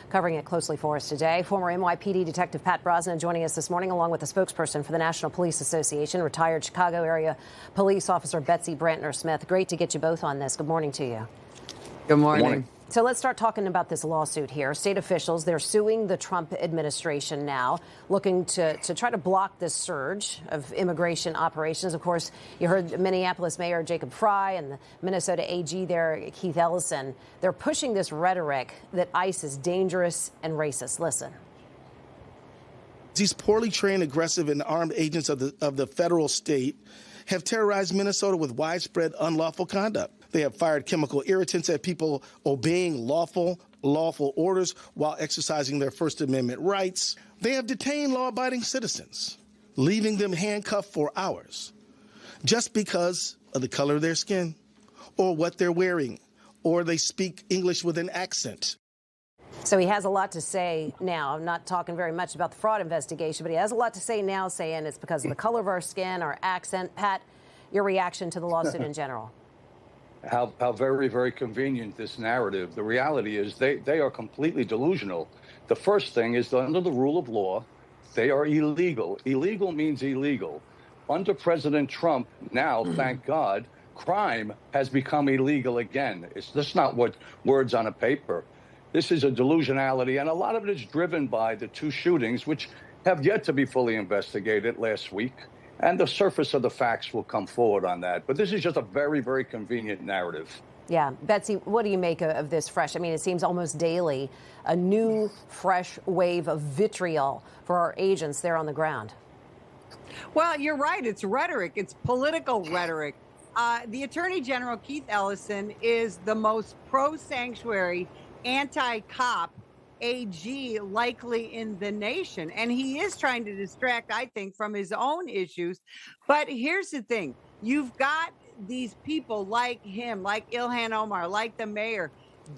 covering it closely for us today. Former NYPD Detective Pat Brosnan joining us this morning, along with the spokesperson for the National Police Association, retired Chicago area police officer Betsy Brantner Smith. Great to get you both on this. Good morning to you. Good morning. So let's start talking about this lawsuit here. State officials, they're suing the Trump administration now, looking to try to block this surge of immigration operations. Of course, you heard Minneapolis Mayor Jacob Frey and the Minnesota AG there, Keith Ellison. They're pushing this rhetoric that ICE is dangerous and racist. Listen. These poorly trained, aggressive, and armed agents of the federal state have terrorized Minnesota with widespread unlawful conduct. They have fired chemical irritants at people obeying lawful orders while exercising their First Amendment rights. They have detained law-abiding citizens, leaving them handcuffed for hours just because of the color of their skin or what they're wearing, or they speak English with an accent. So he has a lot to say now. I'm not talking very much about the fraud investigation, but he has a lot to say now, saying it's because of the color of our skin, our accent. Pat, your reaction to the lawsuit in general? How very, very convenient this narrative. The reality is they are completely delusional. The first thing is that under the rule of law, they are illegal. Illegal means illegal. Under President Trump, now, thank God, crime has become illegal again. It's just not what words on a paper. This is a delusionality, and a lot of it is driven by the two shootings, which have yet to be fully investigated last week. And the surface of the facts will come forward on that. But this is just a very, very convenient narrative. Yeah. Betsy, what do you make of this fresh? I mean, it seems almost daily a new, fresh wave of vitriol for our agents there on the ground. Well, you're right. It's rhetoric. It's political rhetoric. The Attorney General, Keith Ellison, is the most pro-sanctuary, anti-cop AG likely in the nation. And he is trying to distract, I think, from his own issues. But here's the thing. You've got these people like him, like Ilhan Omar, like the mayor,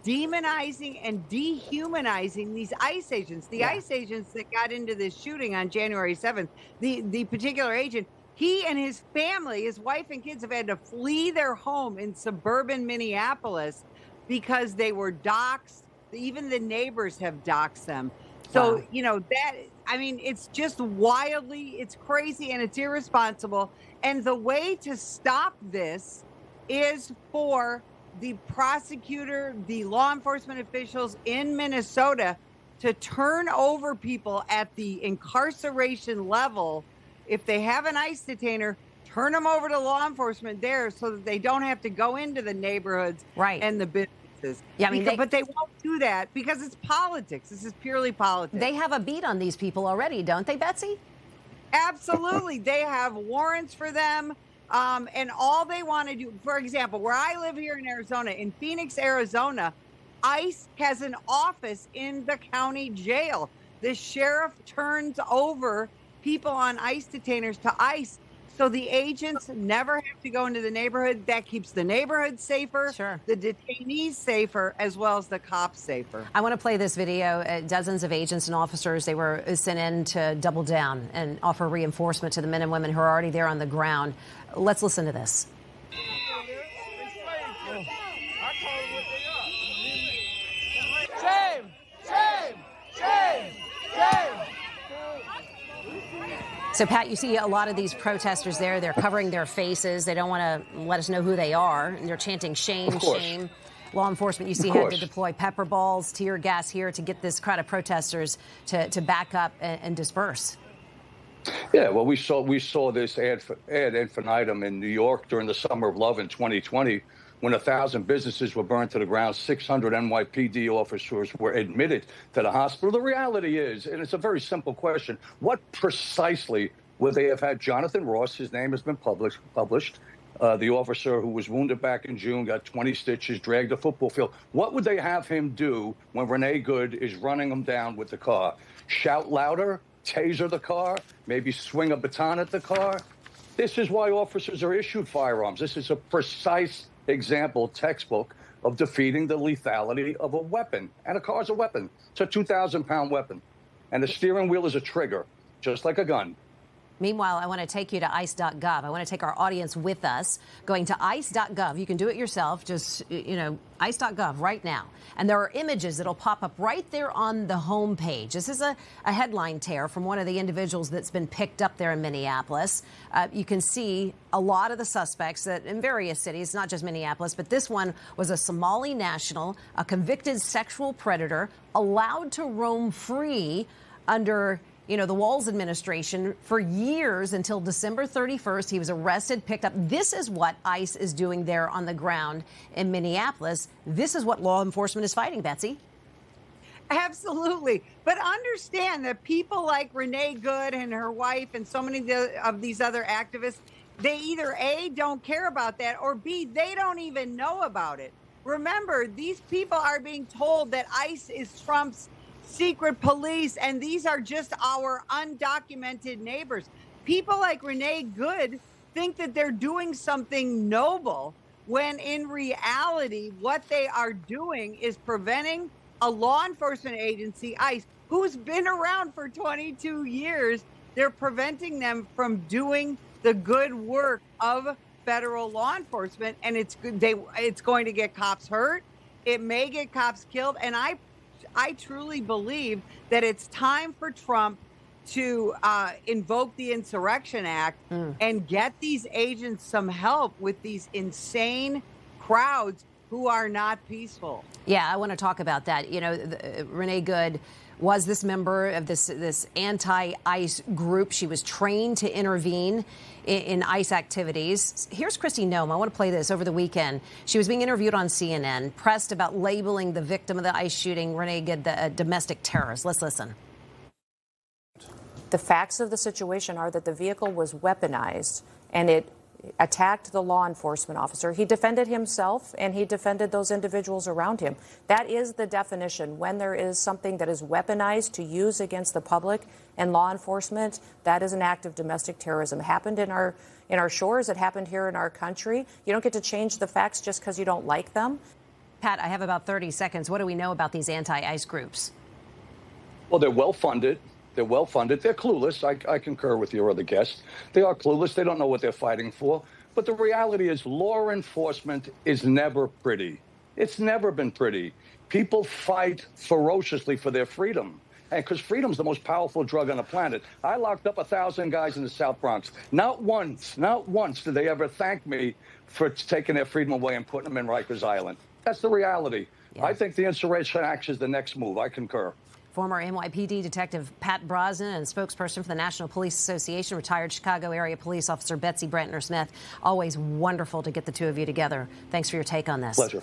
demonizing and dehumanizing these ICE agents. The ICE agents that got into this shooting on January 7th, the particular agent, he and his family, his wife and kids, have had to flee their home in suburban Minneapolis because they were doxxed. Even the neighbors have doxxed them. So, wow. You know, that, I mean, it's just wildly, it's crazy and it's irresponsible. And the way to stop this is for the prosecutor, the law enforcement officials in Minnesota to turn over people at the incarceration level. If they have an ICE detainer, turn them over to law enforcement there so that they don't have to go into the neighborhoods and the businesses. Yeah, I mean, but they won't do that because it's politics. This is purely politics. They have a beat on these people already, don't they, Betsy? Absolutely. They have warrants for them. And all they want to do, for example, where I live here in Arizona, in Phoenix, Arizona, ICE has an office in the county jail. The sheriff turns over people on ICE detainers to ICE. So the agents never have to go into the neighborhood. That keeps the neighborhood safer, the detainees safer, as well as the cops safer. I want to play this video. Dozens of agents and officers, they were sent in to double down and offer reinforcement to the men and women who are already there on the ground. Let's listen to this. Shame! Shame! Shame! Shame! So, Pat, you see a lot of these protesters there. They're covering their faces. They don't want to let us know who they are. And they're chanting shame, shame. Law enforcement, you see, had to deploy pepper balls, tear gas here to get this crowd of protesters to back up and disperse. Yeah, well, we saw this ad infinitum in New York during the Summer of Love in 2020, when 1,000 businesses were burned to the ground. 600 NYPD officers were admitted to the hospital. The reality is, and it's a very simple question, what precisely would they have had? Jonathan Ross, his name has been published. The officer who was wounded back in June, got 20 stitches, dragged a football field. What would they have him do when Renee Good is running him down with the car? Shout louder? Taser the car? Maybe swing a baton at the car? This is why officers are issued firearms. This is a precise example, textbook, of defeating the lethality of a weapon. And a car's a weapon. It's a 2,000-pound weapon. And the steering wheel is a trigger, just like a gun. Meanwhile, I want to take you to ice.gov. I want to take our audience with us, going to ice.gov. You can do it yourself, just, ice.gov right now. And there are images that'll pop up right there on the home page. This is a headline tear from one of the individuals that's been picked up there in Minneapolis. You can see a lot of the suspects that in various cities, not just Minneapolis, but this one was a Somali national, a convicted sexual predator, allowed to roam free under the Walz administration for years until December 31st. He was arrested, picked up. This is what ICE is doing there on the ground in Minneapolis. This is what law enforcement is fighting, Betsy. Absolutely. But understand that people like Renee Good and her wife and so many of these other activists, they either A, don't care about that, or B, they don't even know about it. Remember, these people are being told that ICE is Trump's secret police, and these are just our undocumented neighbors. People like Renee Good think that they're doing something noble, when in reality, what they are doing is preventing a law enforcement agency, ICE, who's been around for 22 years. They're preventing them from doing the good work of federal law enforcement, and it's going to get cops hurt. It may get cops killed, and I truly believe that it's time for Trump to invoke the Insurrection Act and get these agents some help with these insane crowds who are not peaceful. Yeah, I want to talk about that. Renee Good was this member of this anti-ICE group. She was trained to intervene in ICE activities. Here's Kristi Noem. I want to play this over the weekend. She was being interviewed on CNN, pressed about labeling the victim of the ICE shooting, Renee Good, the domestic terrorist. Let's listen. The facts of the situation are that the vehicle was weaponized and it attacked the law enforcement officer. He defended himself and he defended those individuals around him. That is the definition. When there is something that is weaponized to use against the public and law enforcement, that is an act of domestic terrorism. It happened in our shores. It happened here in our country. You don't get to change the facts just because you don't like them. Pat, I have about 30 seconds. What do we know about these anti-ICE groups? Well, they're well-funded. They're well-funded. They're clueless. I concur with your other guest. They are clueless. They don't know what they're fighting for. But the reality is law enforcement is never pretty. It's never been pretty. People fight ferociously for their freedom. And because freedom's the most powerful drug on the planet. I locked up 1,000 guys in the South Bronx. Not once did they ever thank me for taking their freedom away and putting them in Rikers Island. That's the reality. Yeah. I think the Insurrection Act is the next move. I concur. Former NYPD Detective Pat Brosnan and spokesperson for the National Police Association, retired Chicago area police officer Betsy Brantner Smith. Always wonderful to get the two of you together. Thanks for your take on this. Pleasure.